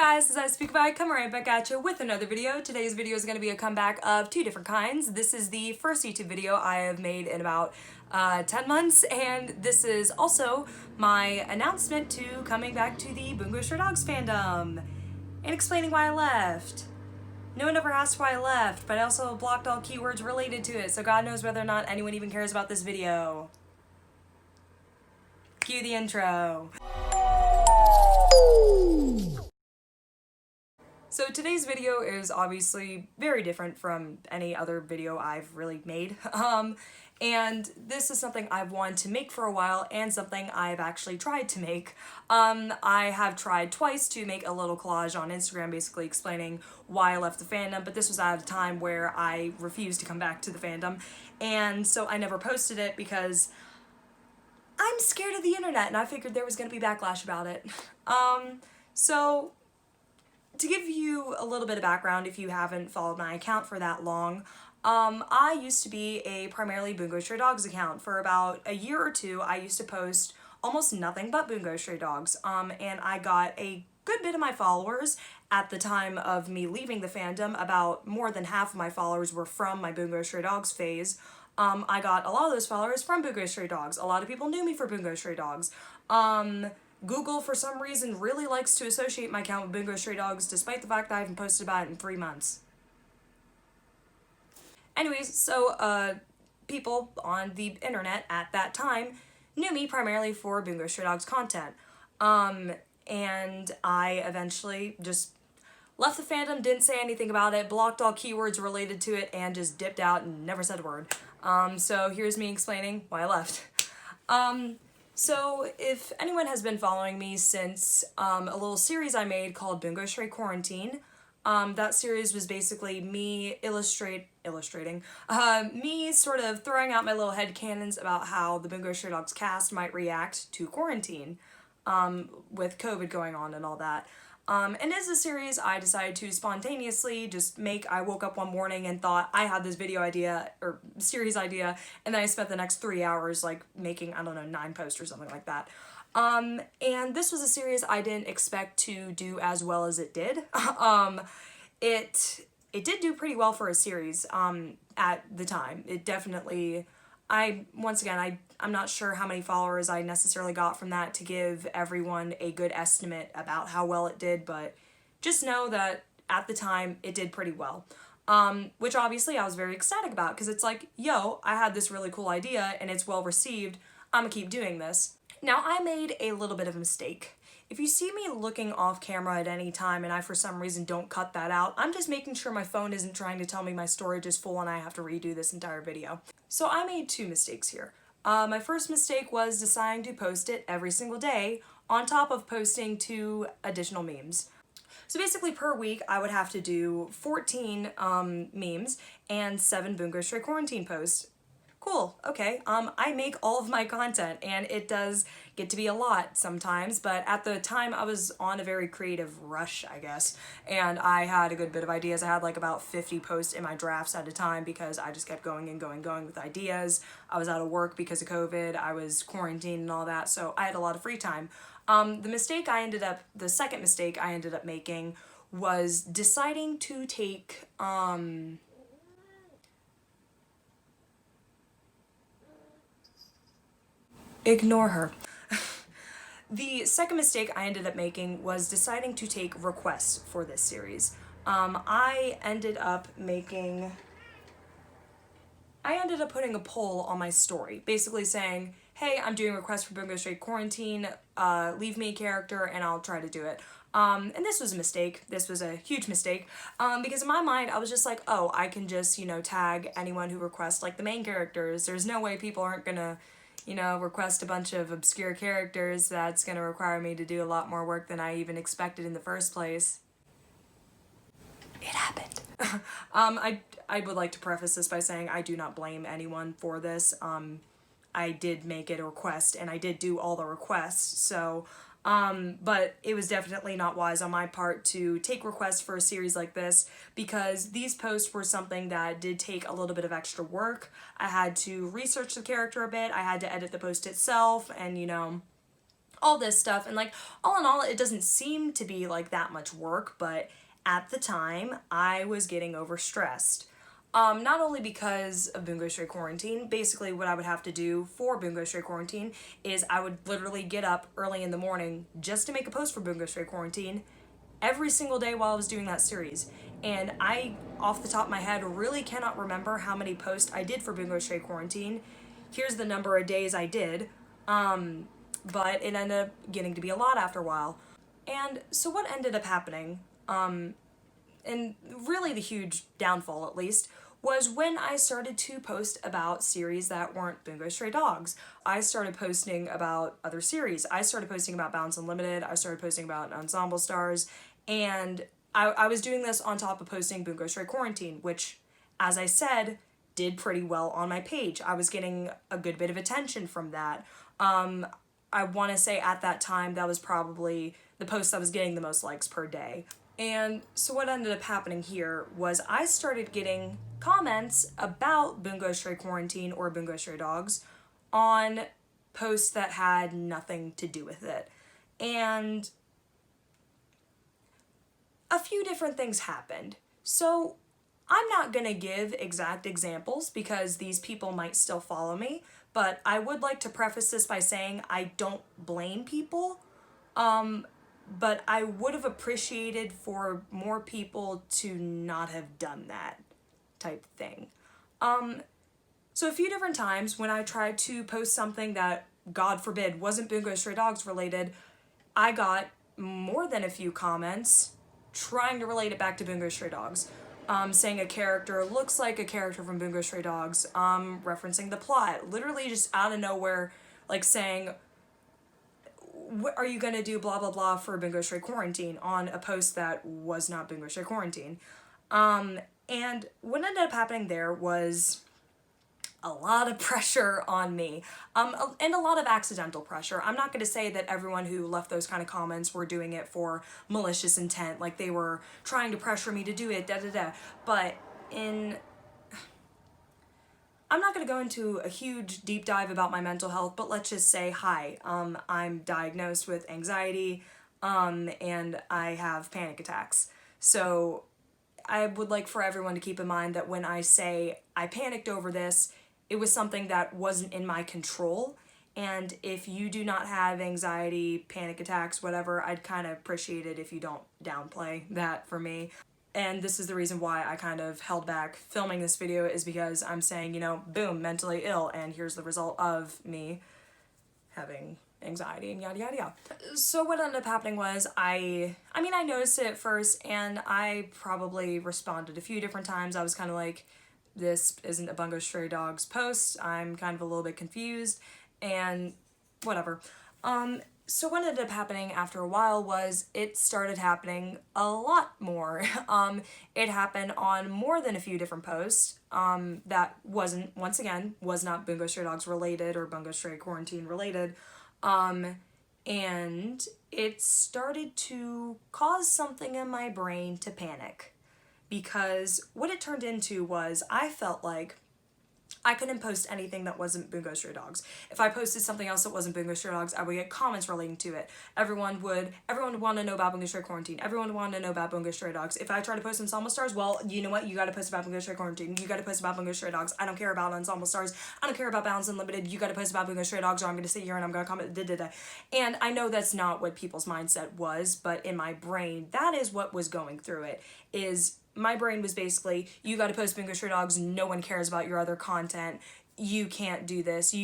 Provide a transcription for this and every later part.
guys, this is Spookie Pie coming right back at you with another video. Today's video is going to be a comeback of two different kinds. This is the first YouTube video I have made in about 10 months, and this is also my announcement to coming back to the Bungo Stray Dogs fandom and explaining why I left. No one ever asked why I left, but I also blocked all keywords related to it, so God knows whether or not anyone even cares about this video. Cue the intro. So today's video is obviously very different from any other video I've really made, and this is something I've wanted to make for a while and something I've actually tried to make. I have tried twice to make a little collage on Instagram basically explaining why I left the fandom, but this was at a time where I refused to come back to the fandom, and so I never posted it because I'm scared of the internet and I figured there was going to be backlash about it. So to give you a little bit of background, if you haven't followed my account for that long, I used to be a primarily Bungo Stray Dogs account. For about a year or two, I used to post almost nothing but Bungo Stray Dogs, and I got a good bit of my followers at the time of me leaving the fandom. About more than half of my followers were from my Bungo Stray Dogs phase. I got a lot of those followers from Bungo Stray Dogs. A lot of people knew me for Bungo Stray Dogs. Google, for some reason, really likes to associate my account with Bungo Stray Dogs, despite the fact that I haven't posted about it in 3 months. Anyways, so, people on the internet at that time knew me primarily for Bungo Stray Dogs content. And I eventually just left the fandom, didn't say anything about it, blocked all keywords related to it, and just dipped out and never said a word. So here's me explaining why I left. So if anyone has been following me since a little series I made called Bungo Stray Quarantine, that series was basically me illustrating, me sort of throwing out my little headcanons about how the Bungo Stray Dogs cast might react to quarantine, with COVID going on and all that. And as a series, I decided to spontaneously just I woke up one morning and thought I had this video idea, or series idea, and then I spent the next 3 hours, like, making, I don't know, 9 posts or something like that. And this was a series I didn't expect to do as well as it did. It did do pretty well for a series, at the time. It definitely, I'm not sure how many followers I necessarily got from that to give everyone a good estimate about how well it did, but just know that at the time it did pretty well. Which obviously I was very ecstatic about, because it's like, yo, I had this really cool idea and it's well received, I'm gonna keep doing this. Now, I made a little bit of a mistake. If you see me looking off camera at any time and I for some reason don't cut that out, I'm just making sure my phone isn't trying to tell me my storage is full and I have to redo this entire video. So I made 2 mistakes here. My first mistake was deciding to post it every single day on top of posting 2 additional memes. So basically per week I would have to do 14 memes and 7 Bungo Stray Quarantine posts. Cool, okay, I make all of my content and it does get to be a lot sometimes, but at the time I was on a very creative rush, I guess, and I had a good bit of ideas. I had like about 50 posts in my drafts at a time because I just kept going and going with ideas. I was out of work because of COVID, I was quarantined and all that, so I had a lot of free time. The second mistake I ended up making was deciding to take, ignore her. The second mistake I ended up making was deciding to take requests for this series. I ended up putting a poll on my story, basically saying, hey, I'm doing requests for Bungo Stray Quarantine, leave me a character and I'll try to do it. And this was a mistake. This was a huge mistake, because in my mind I was just like, oh, I can just, tag anyone who requests, like, the main characters. There's no way people aren't gonna request a bunch of obscure characters. That's gonna require me to do a lot more work than I even expected in the first place. It happened. I would like to preface this by saying I do not blame anyone for this. I did make it a request and I did do all the requests, so but it was definitely not wise on my part to take requests for a series like this, because these posts were something that did take a little bit of extra work. I had to research the character a bit, I had to edit the post itself, and all this stuff. And like, all in all, it doesn't seem to be like that much work, but at the time I was getting overstressed. Not only because of Bungo Stray Quarantine, basically what I would have to do for Bungo Stray Quarantine is I would literally get up early in the morning just to make a post for Bungo Stray Quarantine every single day while I was doing that series. And I, off the top of my head, really cannot remember how many posts I did for Bungo Stray Quarantine. Here's the number of days I did, but it ended up getting to be a lot after a while. And so what ended up happening, and really the huge downfall at least, was when I started to post about series that weren't Bungo Stray Dogs. I started posting about other series. I started posting about Bounce Unlimited, I started posting about Ensemble Stars, and I was doing this on top of posting Bungo Stray Quarantine, which, as I said, did pretty well on my page. I was getting a good bit of attention from that. I want to say at that time that was probably the post that was getting the most likes per day. And so what ended up happening here was I started getting comments about Bungo Stray Quarantine or Bungo Stray Dogs on posts that had nothing to do with it. And a few different things happened. So I'm not gonna give exact examples because these people might still follow me, but I would like to preface this by saying I don't blame people. But I would have appreciated for more people to not have done that type thing. So a few different times when I tried to post something that, God forbid, wasn't Bungo Stray Dogs related, I got more than a few comments trying to relate it back to Bungo Stray Dogs. Saying a character looks like a character from Bungo Stray Dogs, referencing the plot, literally just out of nowhere, like saying, what are you gonna do blah blah blah for Bungo Stray Quarantine on a post that was not Bungo Stray Quarantine. And what ended up happening there was a lot of pressure on me, and a lot of accidental pressure. I'm not going to say that everyone who left those kind of comments were doing it for malicious intent, like they were trying to pressure me to do it, but I'm not going to go into a huge deep dive about my mental health, but let's just say, hi, I'm diagnosed with anxiety, and I have panic attacks. So I would like for everyone to keep in mind that when I say I panicked over this, it was something that wasn't in my control. And if you do not have anxiety, panic attacks, whatever, I'd kind of appreciate it if you don't downplay that for me. And this is the reason why I kind of held back filming this video, is because I'm saying, you know, boom, mentally ill, and here's the result of me having anxiety and yada yada yada. So what ended up happening was I noticed it at first, and I probably responded a few different times. I was kind of like, this isn't a Bungo Stray Dogs post, I'm kind of a little bit confused, and whatever. So what ended up happening after a while was it started happening a lot more. It happened on more than a few different posts that wasn't, once again, was not Bungo Stray Dogs related or Bungo Stray Quarantine related. And it started to cause something in my brain to panic. Because what it turned into was I felt like I couldn't post anything that wasn't Bungo Stray Dogs. If I posted something else that wasn't Bungo Stray Dogs, I would get comments relating to it. Everyone would want to know about Bungo Stray Quarantine. Everyone would want to know about Bungo Stray Dogs. If I try to post Ensemble Stars, well, you know what? You gotta post about Bungo Stray Quarantine. You gotta post about Bungo Stray Dogs. I don't care about Ensemble Stars. I don't care about Bounce Unlimited. You gotta post about Bungo Stray Dogs, or I'm gonna sit here and I'm gonna comment And I know that's not what people's mindset was, but in my brain, that is what was going through it. My brain was basically, you gotta post Bungo Stray Dogs, no one cares about your other content, you can't do this,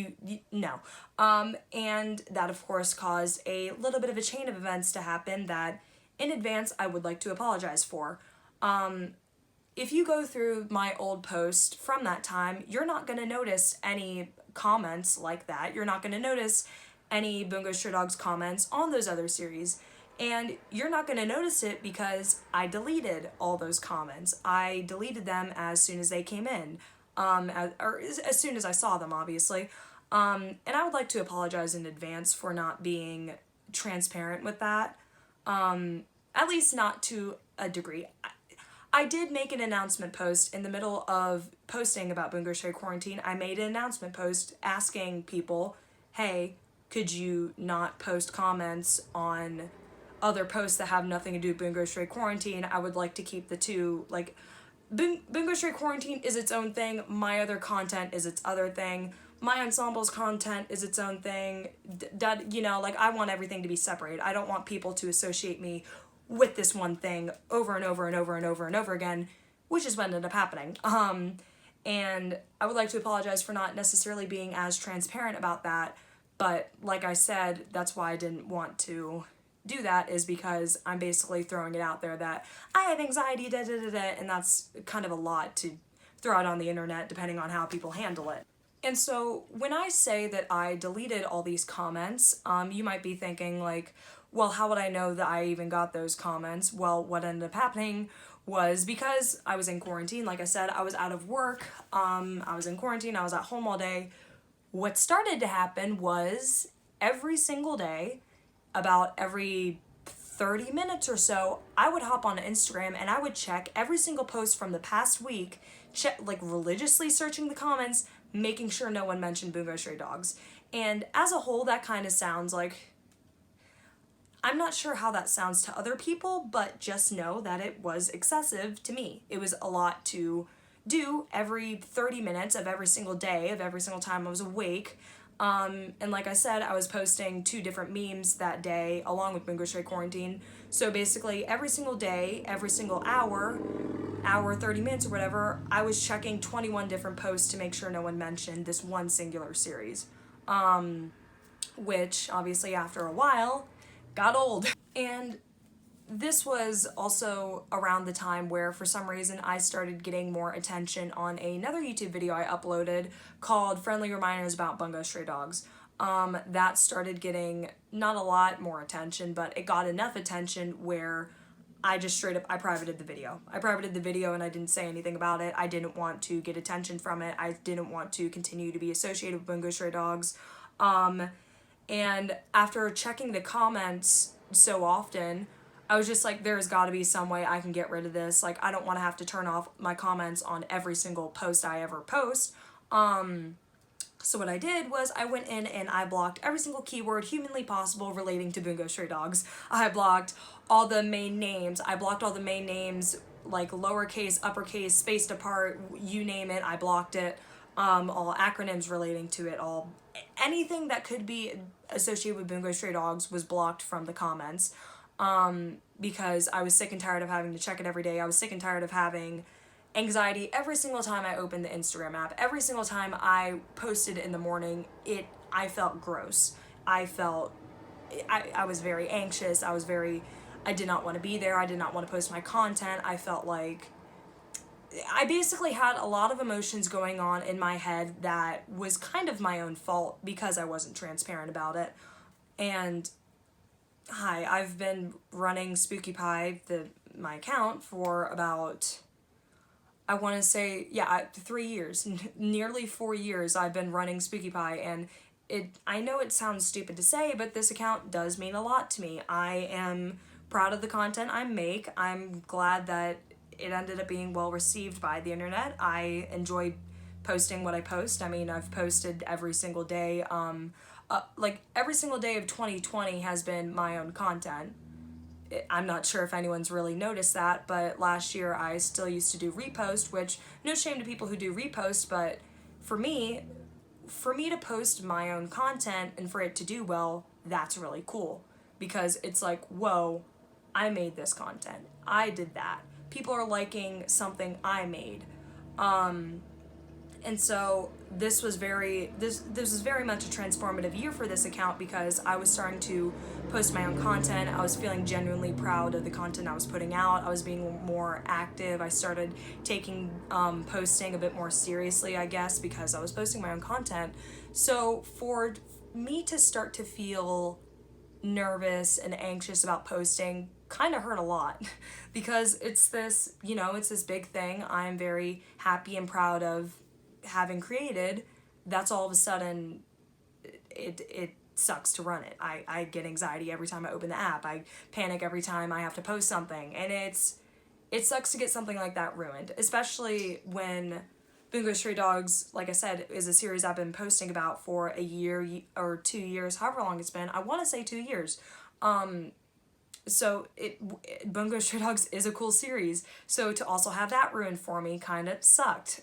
no. And that of course caused a little bit of a chain of events to happen that in advance I would like to apologize for. If you go through my old post from that time, you're not gonna notice any comments like that. You're not gonna notice any Bungo Stray Dogs comments on those other series. And you're not going to notice it because I deleted all those comments. I deleted them as soon as they came in, or as soon as I saw them, obviously. And I would like to apologize in advance for not being transparent with that, at least not to a degree. I did make an announcement post in the middle of posting about Bungo Stray Quarantine. I made an announcement post asking people, hey, could you not post comments on other posts that have nothing to do with Bungo Stray Quarantine? I would like to keep the two, like, Bungo Stray Quarantine is its own thing, my other content is its other thing, my ensemble's content is its own thing, you know, like, I want everything to be separated. I don't want people to associate me with this one thing over and over and over and over and over again, which is what ended up happening. And I would like to apologize for not necessarily being as transparent about that, but like I said, that's why I didn't want to do that, is because I'm basically throwing it out there that I have anxiety, and that's kind of a lot to throw out on the internet depending on how people handle it. And so when I say that I deleted all these comments, you might be thinking like, well, how would I know that I even got those comments? Well, what ended up happening was, because I was in quarantine, like I said, I was out of work, I was in quarantine, I was at home all day. What started to happen was every single day, about every 30 minutes or so, I would hop on Instagram and I would check every single post from the past week, like religiously searching the comments, making sure no one mentioned Bungo Stray Dogs. And as a whole, that kind of sounds like, I'm not sure how that sounds to other people, but just know that it was excessive to me. It was a lot to do every 30 minutes of every single day, of every single time I was awake. And like I said, I was posting 2 different memes that day along with Bungo Stray Quarantine. So basically every single day, every single hour, 30 minutes or whatever, I was checking 21 different posts to make sure no one mentioned this one singular series. Which obviously after a while got old. And this was also around the time where, for some reason, I started getting more attention on another YouTube video I uploaded called Friendly Reminders About Bungo Stray Dogs. That started getting not a lot more attention, but it got enough attention where I just straight up, I privated the video. I privated the video and I didn't say anything about it. I didn't want to get attention from it. I didn't want to continue to be associated with Bungo Stray Dogs. And after checking the comments so often, I was just like, there's got to be some way I can get rid of this. Like, I don't want to have to turn off my comments on every single post I ever post. So what I did was I went in and I blocked every single keyword humanly possible relating to Bungo Stray Dogs. I blocked all the main names. I blocked all the main names, like lowercase, uppercase, spaced apart, you name it, I blocked it. All acronyms relating to it, all anything that could be associated with Bungo Stray Dogs was blocked from the comments. Because I was sick and tired of having to check it every day. I was sick and tired of having anxiety every single time I opened the Instagram app. Every single time I posted in the morning, I felt gross. I was very anxious. I did not want to be there. I did not want to post my content. I felt like I basically had a lot of emotions going on in my head that was kind of my own fault because I wasn't transparent about it. And hi, I've been running Spookie Pie, my account, for about, I want to say, 3 years, nearly 4 years I've been running Spookie Pie, and I know it sounds stupid to say, but this account does mean a lot to me. I am proud of the content I make. I'm glad that it ended up being well received by the internet. I enjoy posting what I post. I mean, I've posted every single day. Like every single day of 2020 has been my own content. I'm not sure if anyone's really noticed that, but last year I still used to do repost, which no shame to people who do repost, but for me to post my own content and for it to do well, that's really cool, because it's like, whoa, I made this content. I did that. People are liking something I made. And so this was very much a transformative year for this account, because I was starting to post my own content. I was feeling genuinely proud of the content I was putting out. I was being more active. I started taking posting a bit more seriously, I guess, because I was posting my own content. So for me to start to feel nervous and anxious about posting kind of hurt a lot, because it's this big thing I'm very happy and proud of having created. That's all of a sudden it sucks to run it. I get anxiety every time I open the app. I panic every time I have to post something, and it sucks to get something like that ruined, especially when Bungo Stray Dogs, like I said, is a series I've been posting about for a year or 2 years, however long it's been. I want to say 2 years. So Bungo Stray Dogs is a cool series. So to also have that ruined for me kind of sucked.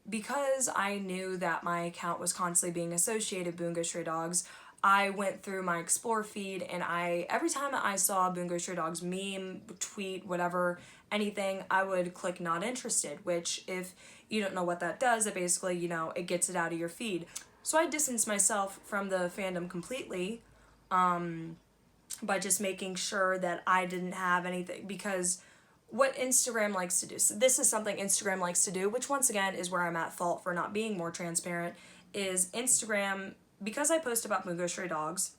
Because I knew that my account was constantly being associated with Bungo Stray Dogs, I went through my explore feed and every time I saw Bungo Stray Dogs meme, tweet, whatever, anything, I would click not interested, which if you don't know what that does, it basically, it gets it out of your feed. So I distanced myself from the fandom completely, by just making sure that I didn't have anything, because what Instagram likes to do, so this is something Instagram likes to do, which once again is where I'm at fault for not being more transparent, is Instagram, because I post about Bungo Stray Dogs,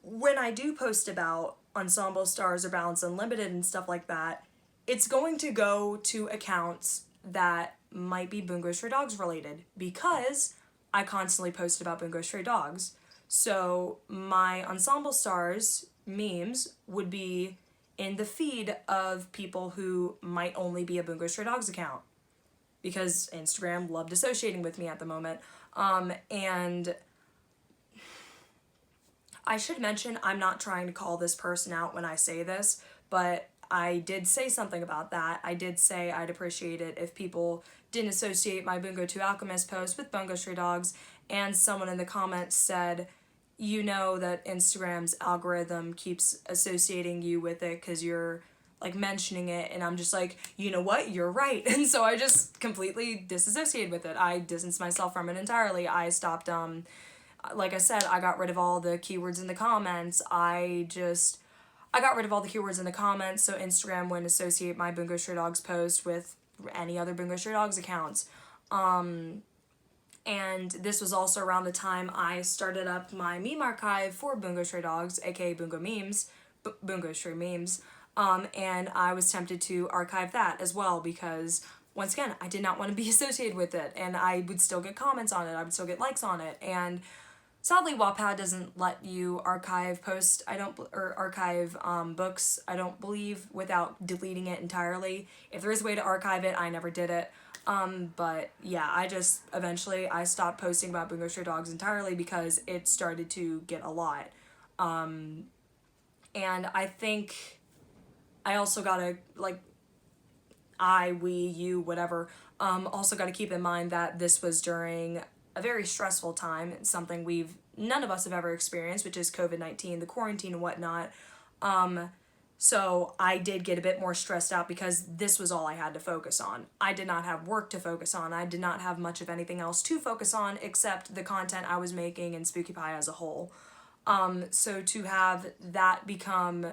when I do post about Ensemble Stars or Balance Unlimited and stuff like that, it's going to go to accounts that might be Bungo Stray Dogs related, because I constantly post about Bungo Stray Dogs. So my Ensemble Stars memes would be in the feed of people who might only be a Bungo Stray Dogs account, because Instagram loved associating with me at the moment. And I should mention, I'm not trying to call this person out when I say this, but I did say something about that. I did say I'd appreciate it if people didn't associate my Bungo 2 Alchemist post with Bungo Stray Dogs, and someone in the comments said, you know that Instagram's algorithm keeps associating you with it because you're like mentioning it, and I'm just like, you know what, you're right. And so I just completely disassociated with it. I distanced myself from it entirely. I stopped, like I said, I got rid of all the keywords in the comments. I got rid of all the keywords in the comments so Instagram wouldn't associate my Bungo Stray Dogs post with any other Bungo Stray Dogs accounts. And this was also around the time I started up my meme archive for Bungo Stray Dogs, aka Bungo Memes, Bungo Stray Memes, and I was tempted to archive that as well, because once again, I did not want to be associated with it, and I would still get comments on it, I would still get likes on it, and sadly Wattpad doesn't let you archive posts, or archive books, I don't believe, without deleting it entirely. If there is a way to archive it, I never did it. But yeah, eventually I stopped posting about Bungo Stray Dogs entirely because it started to get a lot. And I think I also gotta, you, whatever, also gotta keep in mind that this was during a very stressful time, something none of us have ever experienced, which is COVID-19, the quarantine and whatnot. So I did get a bit more stressed out because this was all I had to focus on. I did not have work to focus on. I did not have much of anything else to focus on except the content I was making and Spookie Pie as a whole. So to have that become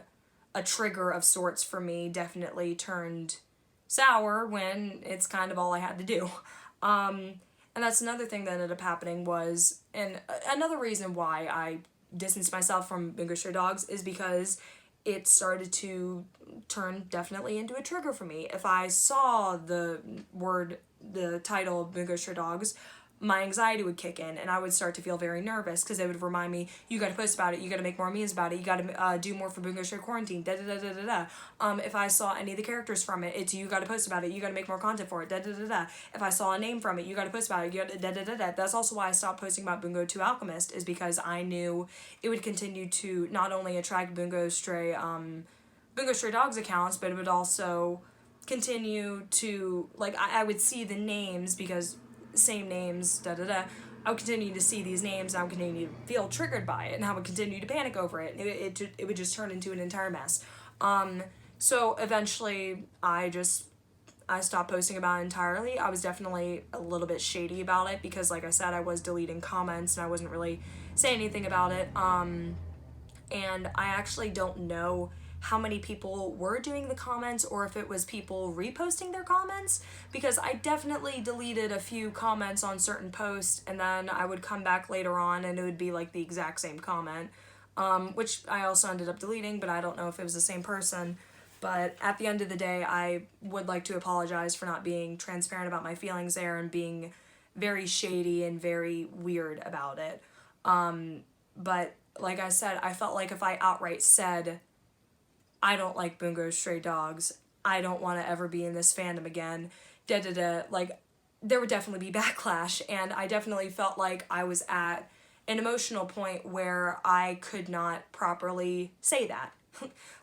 a trigger of sorts for me definitely turned sour when it's kind of all I had to do. And that's another thing that ended up happening was, and another reason why I distanced myself from Bungo Stray Dogs is because it started to turn definitely into a trigger for me. If I saw the title Bungo Stray Dogs, my anxiety would kick in and I would start to feel very nervous because it would remind me, you gotta post about it, you gotta make more memes about it, you gotta do more for Bungo Stray Quarantine, da da da da da da. If I saw any of the characters from it, it's you gotta post about it, you gotta make more content for it, da da da da. If I saw a name from it, you gotta post about it, you gotta da da da da. That's also why I stopped posting about Bungo 2 Alchemist, is because I knew it would continue to not only attract Bungo Stray Dogs accounts, but it would also continue to, I would see the names because same names, da da da. I would continue to see these names, and I would continue to feel triggered by it, and I would continue to panic over it. It would just turn into an entire mess. So eventually, I stopped posting about it entirely. I was definitely a little bit shady about it because, like I said, I was deleting comments and I wasn't really saying anything about it. And I actually don't know how many people were doing the comments or if it was people reposting their comments, because I definitely deleted a few comments on certain posts and then I would come back later on and it would be like the exact same comment, which I also ended up deleting, but I don't know if it was the same person. But at the end of the day, I would like to apologize for not being transparent about my feelings there and being very shady and very weird about it. But like I said, I felt like if I outright said, I don't like Bungo Stray Dogs, I don't want to ever be in this fandom again, like, there would definitely be backlash, and I definitely felt like I was at an emotional point where I could not properly say that.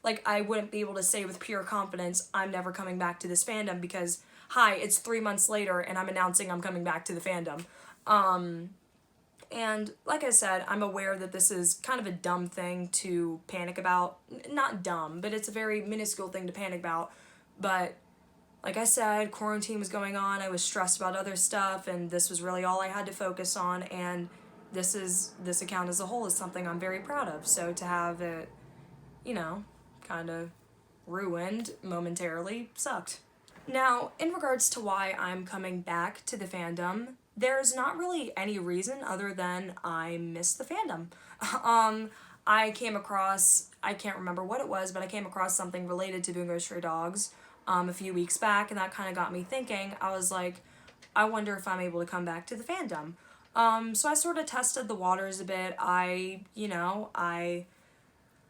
Like, I wouldn't be able to say with pure confidence, I'm never coming back to this fandom because, hi, it's 3 months later and I'm announcing I'm coming back to the fandom. And like I said, I'm aware that this is kind of a dumb thing to panic about. Not dumb, but it's a very minuscule thing to panic about. But like I said, quarantine was going on, I was stressed about other stuff, and this was really all I had to focus on, and this account as a whole is something I'm very proud of. So to have it, you know, kind of ruined momentarily sucked. Now, in regards to why I'm coming back to the fandom, there's not really any reason other than I miss the fandom. I came across, I can't remember what it was, but I came across something related to Bungo Stray Dogs a few weeks back, and that kind of got me thinking. I was like, I wonder if I'm able to come back to the fandom. So I sort of tested the waters a bit. I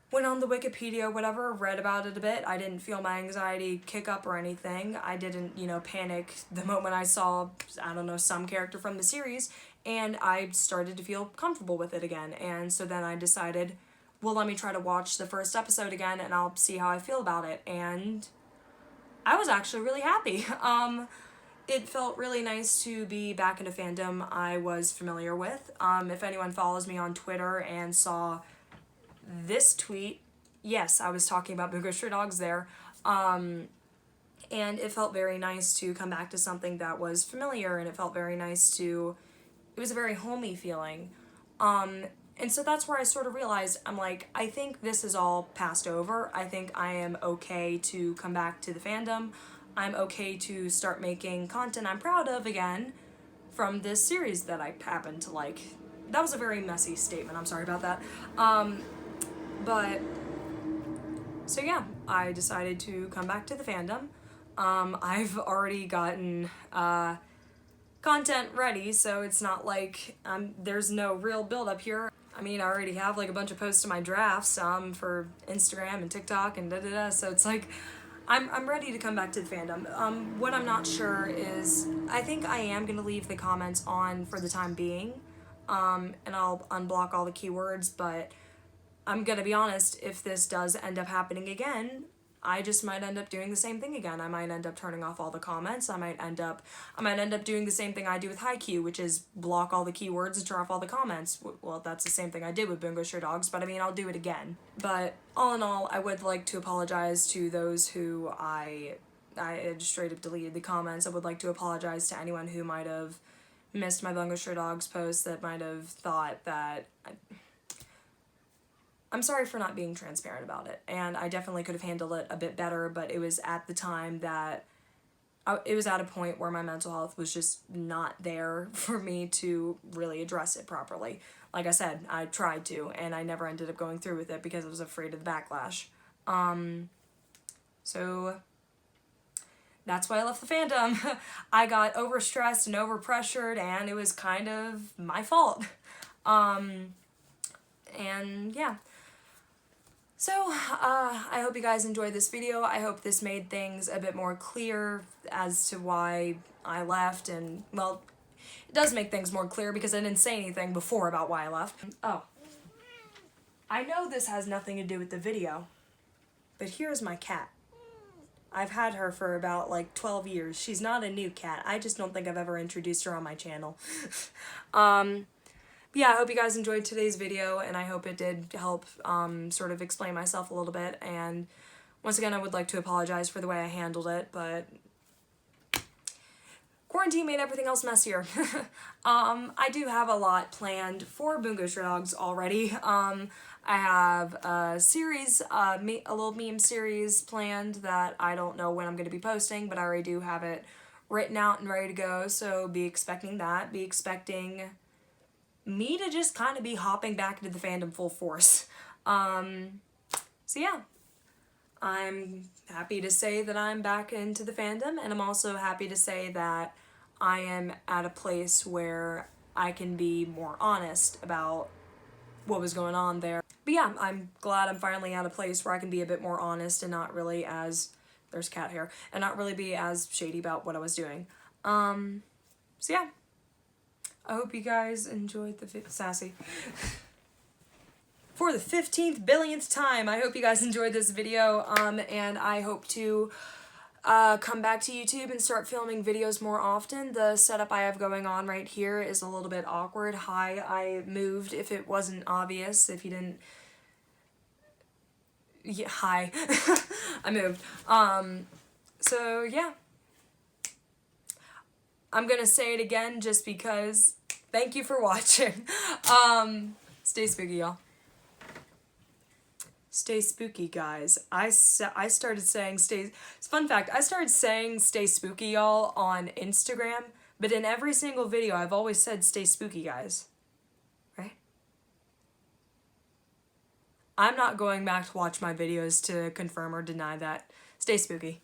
went on the Wikipedia, whatever, read about it a bit. I didn't feel my anxiety kick up or anything. I didn't, panic the moment I saw, I don't know, some character from the series, and I started to feel comfortable with it again. And so then I decided, well, let me try to watch the first episode again, and I'll see how I feel about it. And I was actually really happy. It felt really nice to be back in a fandom I was familiar with. If anyone follows me on Twitter and saw this tweet, yes, I was talking about Bungo Stray Dogs there, and it felt very nice to come back to something that was familiar, and it felt very nice it was a very homey feeling, and so that's where I sort of realized, I'm like, I think this is all passed over. I think I am okay to come back to the fandom. I'm okay to start making content I'm proud of again from this series that I happen to like. That was a very messy statement, I'm sorry about that. But, so yeah, I decided to come back to the fandom. I've already gotten content ready, so it's not like there's no real build up here. I mean, I already have like a bunch of posts in my drafts for Instagram and TikTok and da-da-da, so it's like, I'm ready to come back to the fandom. What I'm not sure is, I think I am going to leave the comments on for the time being, and I'll unblock all the keywords, but I'm gonna be honest, if this does end up happening again, I just might end up doing the same thing again. I might end up turning off all the comments. I might end up doing the same thing I do with Haikyuu, which is block all the keywords and turn off all the comments. Well, that's the same thing I did with Bungo Stray Dogs, but I mean, I'll do it again. But all in all, I would like to apologize to those who I just straight up deleted the comments. I would like to apologize to anyone who might have missed my Bungo Stray Dogs post, that might have thought that... I'm sorry for not being transparent about it, and I definitely could have handled it a bit better, but it was at the time that it was at a point where my mental health was just not there for me to really address it properly. Like I said, I tried to, and I never ended up going through with it because I was afraid of the backlash. So that's why I left the fandom. I got overstressed and overpressured, and it was kind of my fault. And yeah. So, I hope you guys enjoyed this video. I hope this made things a bit more clear as to why I left, and, well, it does make things more clear because I didn't say anything before about why I left. Oh. I know this has nothing to do with the video, but here's my cat. I've had her for about, like, 12 years. She's not a new cat. I just don't think I've ever introduced her on my channel. Yeah, I hope you guys enjoyed today's video, and I hope it did help sort of explain myself a little bit. And once again, I would like to apologize for the way I handled it, but quarantine made everything else messier. I do have a lot planned for Bungo Stray Dogs already. I have a series, a little meme series planned that I don't know when I'm going to be posting, but I already do have it written out and ready to go, so be expecting that. Be expecting me to just kind of be hopping back into the fandom full force. So yeah, I'm happy to say that I'm back into the fandom, and I'm also happy to say that I am at a place where I can be more honest about what was going on there. But yeah, I'm glad I'm finally at a place where I can be a bit more honest and not really as there's cat hair, and not really be as shady about what I was doing. So yeah, I hope you guys enjoyed the sassy. For the 15th billionth time, I hope you guys enjoyed this video, and I hope to come back to YouTube and start filming videos more often. The setup I have going on right here is a little bit awkward. Hi, I moved, if it wasn't obvious, if you didn't... Yeah, hi. I moved. So yeah. I'm gonna say it again just because. Thank you for watching. Stay spooky, y'all. Stay spooky, guys. I started saying stay... Fun fact, I started saying stay spooky, y'all, on Instagram, but in every single video, I've always said stay spooky, guys. Right? I'm not going back to watch my videos to confirm or deny that. Stay spooky.